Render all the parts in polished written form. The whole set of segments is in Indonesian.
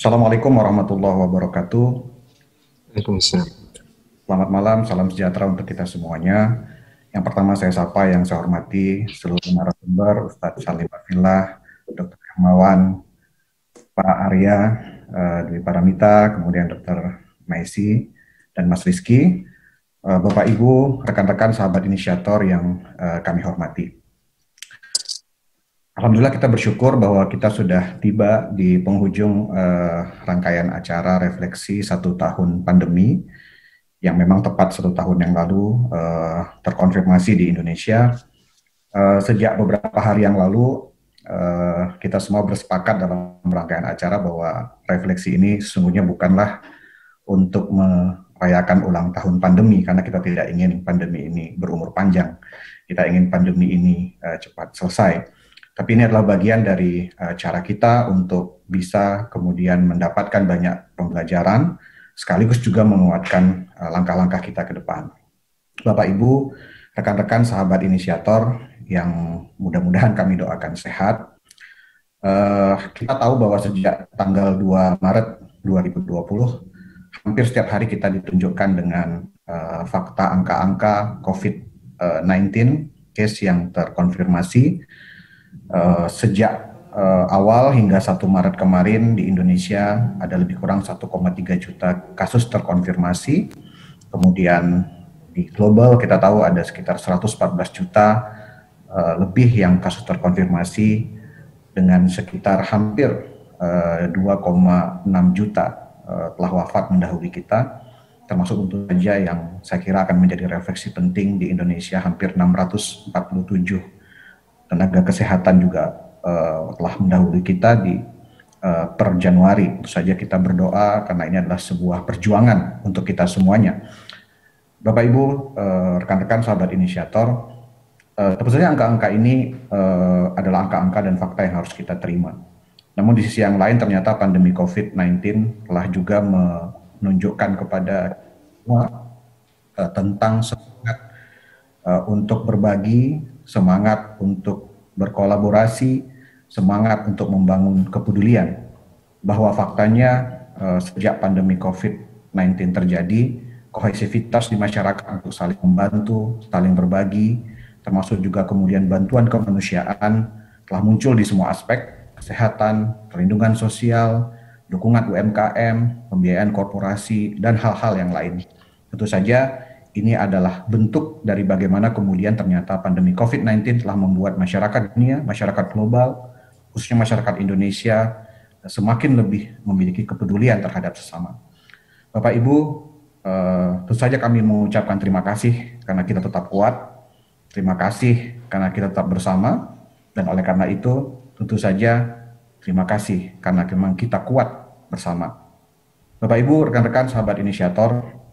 Assalamualaikum warahmatullahi wabarakatuh. Waalaikumsalam. Selamat malam, salam sejahtera untuk kita semuanya. Yang pertama saya sapa yang saya hormati seluruh narasumber, Ustadz Salim Afillah, Dr. Hermawan, Pak Arya, Dwi Paramita, kemudian Dr. Maisi, dan Mas Rizky, Bapak Ibu, rekan-rekan sahabat inisiator yang kami hormati. Alhamdulillah kita bersyukur bahwa kita sudah tiba di penghujung rangkaian acara refleksi 1 tahun pandemi yang memang tepat 1 tahun yang lalu terkonfirmasi di Indonesia. Sejak beberapa hari yang lalu kita semua bersepakat dalam rangkaian acara bahwa refleksi ini sesungguhnya bukanlah untuk merayakan ulang tahun pandemi, karena kita tidak ingin pandemi ini berumur panjang. Kita ingin pandemi ini cepat selesai. Tapi ini adalah bagian dari cara kita untuk bisa kemudian mendapatkan banyak pembelajaran, sekaligus juga menguatkan langkah-langkah kita ke depan. Bapak Ibu, rekan-rekan sahabat inisiator yang mudah-mudahan kami doakan sehat. Kita tahu bahwa sejak tanggal 2 Maret 2020, hampir setiap hari kita ditunjukkan dengan fakta angka-angka COVID-19, case yang terkonfirmasi. Sejak awal hingga 1 Maret kemarin di Indonesia ada lebih kurang 1,3 juta kasus terkonfirmasi. Kemudian di global kita tahu ada sekitar 114 juta lebih yang kasus terkonfirmasi, dengan sekitar hampir 2,6 juta telah wafat mendahului kita, termasuk tentu saja yang saya kira akan menjadi refleksi penting di Indonesia, hampir 647 tenaga kesehatan juga telah mendahului kita di per Januari. Tentu saja kita berdoa karena ini adalah sebuah perjuangan untuk kita semuanya. Bapak Ibu, rekan-rekan sahabat inisiator, tentu saja angka-angka ini adalah angka-angka dan fakta yang harus kita terima. Namun di sisi yang lain ternyata pandemi COVID-19 telah juga menunjukkan kepada semua tentang semangat untuk berbagi, semangat untuk berkolaborasi, semangat untuk membangun kepedulian. Bahwa faktanya sejak pandemi COVID-19 terjadi, kohesivitas di masyarakat untuk saling membantu, saling berbagi, termasuk juga kemudian bantuan kemanusiaan telah muncul di semua aspek: kesehatan, perlindungan sosial, dukungan UMKM, pembiayaan korporasi, dan hal-hal yang lain. Tentu saja ini adalah bentuk dari bagaimana kemudian ternyata pandemi COVID-19 telah membuat masyarakat dunia, masyarakat global, khususnya masyarakat Indonesia, semakin lebih memiliki kepedulian terhadap sesama. Bapak Ibu, tentu saja kami mengucapkan terima kasih karena kita tetap kuat, terima kasih karena kita tetap bersama, dan oleh karena itu tentu saja terima kasih karena memang kita kuat bersama. Bapak Ibu, rekan-rekan sahabat inisiator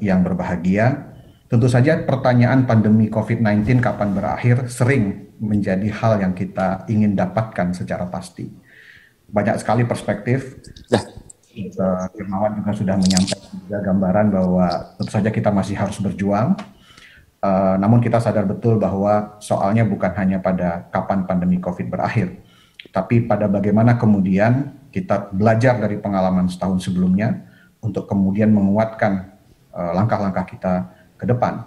yang berbahagia, tentu saja pertanyaan pandemi COVID-19 kapan berakhir sering menjadi hal yang kita ingin dapatkan secara pasti. Banyak sekali perspektif. Hermawan juga sudah menyampaikan juga gambaran bahwa tentu saja kita masih harus berjuang. Namun kita sadar betul bahwa soalnya bukan hanya pada kapan pandemi COVID berakhir, tapi pada bagaimana kemudian kita belajar dari pengalaman setahun sebelumnya untuk kemudian menguatkan langkah-langkah kita ke depan.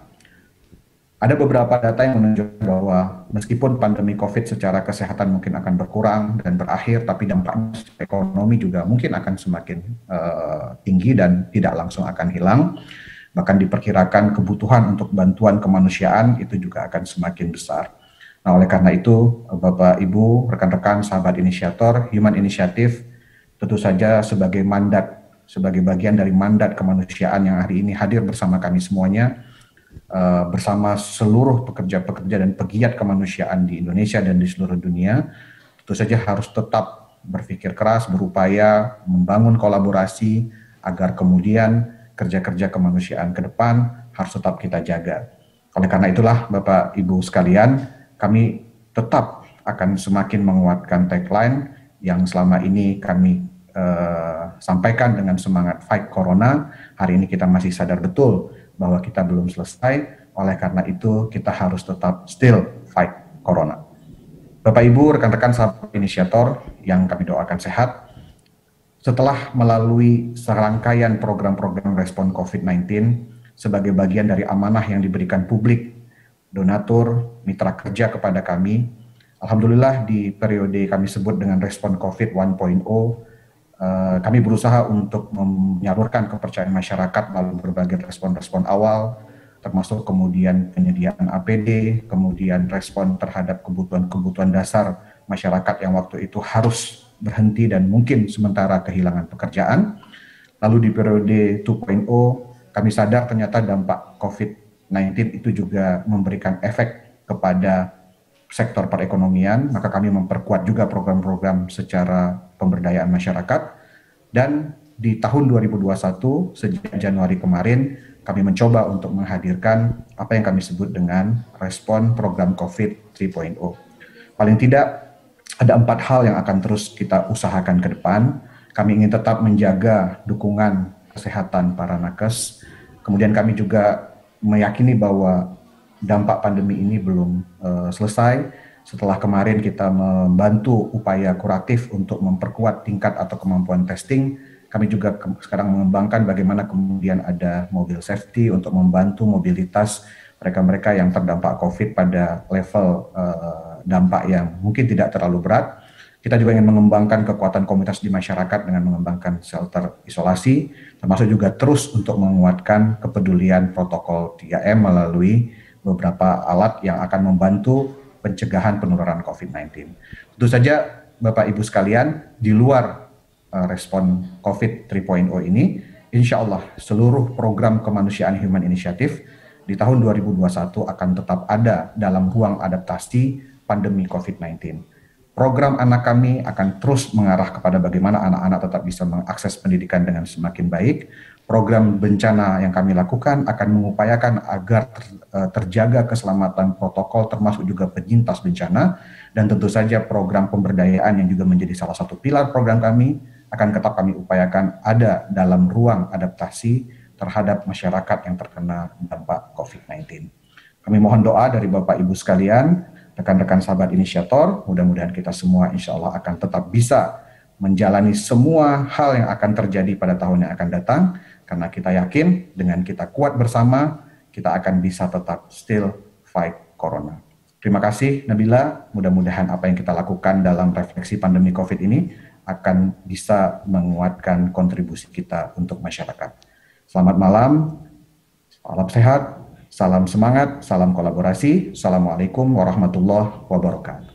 Ada beberapa data yang menunjukkan bahwa meskipun pandemi COVID secara kesehatan mungkin akan berkurang dan berakhir, tapi dampaknya ekonomi juga mungkin akan semakin tinggi dan tidak langsung akan hilang. Bahkan diperkirakan kebutuhan untuk bantuan kemanusiaan itu juga akan semakin besar. Nah, oleh karena itu, Bapak, Ibu, rekan-rekan, sahabat inisiator, Human Initiative, tentu saja sebagai bagian dari mandat kemanusiaan yang hari ini hadir bersama kami semuanya, bersama seluruh pekerja-pekerja dan pegiat kemanusiaan di Indonesia dan di seluruh dunia, tentu saja harus tetap berpikir keras, berupaya membangun kolaborasi agar kemudian kerja-kerja kemanusiaan ke depan harus tetap kita jaga. Oleh karena itulah Bapak Ibu sekalian, kami tetap akan semakin menguatkan tagline yang selama ini kami sampaikan dengan semangat fight corona. Hari ini kita masih sadar betul bahwa kita belum selesai, oleh karena itu kita harus tetap still fight corona. Bapak Ibu, rekan-rekan sahabat inisiator yang kami doakan sehat, Setelah melalui serangkaian program-program respon COVID-19 sebagai bagian dari amanah yang diberikan publik, donatur, mitra kerja kepada kami, alhamdulillah di periode kami sebut dengan respon COVID 1.0, kami berusaha untuk menyalurkan kepercayaan masyarakat melalui berbagai respon-respon awal, termasuk kemudian penyediaan APD, kemudian respon terhadap kebutuhan-kebutuhan dasar masyarakat yang waktu itu harus berhenti dan mungkin sementara kehilangan pekerjaan. Lalu di periode 2.0, kami sadar ternyata dampak COVID-19 itu juga memberikan efek kepada sektor perekonomian, maka kami memperkuat juga program-program secara pemberdayaan masyarakat. Dan di tahun 2021, sejak Januari kemarin, kami mencoba untuk menghadirkan apa yang kami sebut dengan respon program COVID 3.0. Paling tidak, ada 4 hal yang akan terus kita usahakan ke depan. Kami ingin tetap menjaga dukungan kesehatan para nakes. Kemudian kami juga meyakini bahwa dampak pandemi ini belum selesai. Setelah kemarin kita membantu upaya kuratif untuk memperkuat tingkat atau kemampuan testing, kami juga sekarang mengembangkan bagaimana kemudian ada mobil safety untuk membantu mobilitas mereka-mereka yang terdampak COVID pada level dampak yang mungkin tidak terlalu berat. Kita juga ingin mengembangkan kekuatan komunitas di masyarakat dengan mengembangkan shelter isolasi, termasuk juga terus untuk menguatkan kepedulian protokol 3M melalui beberapa alat yang akan membantu pencegahan penularan COVID-19. Tentu saja Bapak Ibu sekalian, di luar respon COVID 3.0 ini, insya Allah seluruh program kemanusiaan Human Initiative di tahun 2021 akan tetap ada dalam ruang adaptasi pandemi COVID-19. Program anak kami akan terus mengarah kepada bagaimana anak-anak tetap bisa mengakses pendidikan dengan semakin baik. Program bencana yang kami lakukan akan mengupayakan agar terjaga keselamatan protokol termasuk juga penyintas bencana. Dan tentu saja program pemberdayaan yang juga menjadi salah satu pilar program kami akan tetap kami upayakan ada dalam ruang adaptasi terhadap masyarakat yang terkena dampak COVID-19. Kami mohon doa dari Bapak Ibu sekalian, rekan-rekan sahabat inisiator, mudah-mudahan kita semua insya Allah akan tetap bisa menjalani semua hal yang akan terjadi pada tahun yang akan datang, karena kita yakin dengan kita kuat bersama, kita akan bisa tetap still fight Corona. Terima kasih Nabila, mudah-mudahan apa yang kita lakukan dalam refleksi pandemi COVID ini akan bisa menguatkan kontribusi kita untuk masyarakat. Selamat malam, salam sehat, salam semangat, salam kolaborasi. Assalamualaikum warahmatullahi wabarakatuh.